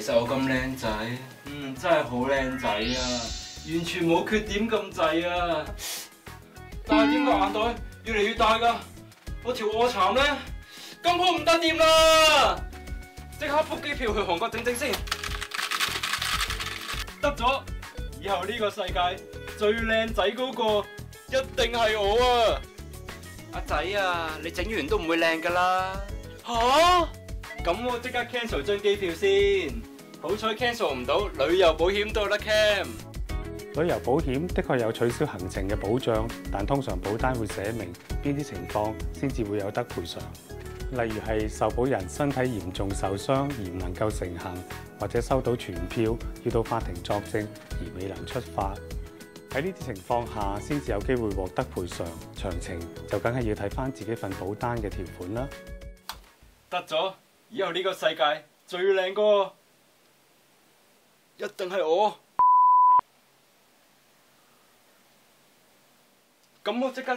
實我咁靚仔，真係好靚仔啊，完全冇缺點咁滯啊！但係點解眼袋越嚟越大㗎？我條臥蠶咧咁好唔得掂啦！即刻 book 機票去韓國整整先，得咗！以後呢個世界最靚仔嗰個一定係我啊！阿仔啊，你整完都唔會靚㗎啦！吓？咁我即刻 cancel 張機票先。好彩 cancel 唔到，旅遊保險都有得 cam。旅遊保險的確有取消行程嘅保障，但通常保單會寫明邊啲情況先至會有得賠償。例如係受保人身體嚴重受傷而唔能夠成行，或者收到傳票要到法庭作證而未能出發。喺呢啲情況下，先至有機會獲得賠償。詳情就梗係要睇返自己份保單嘅條款啦。得咗，以後呢個世界最靚個一定係我。咁我即刻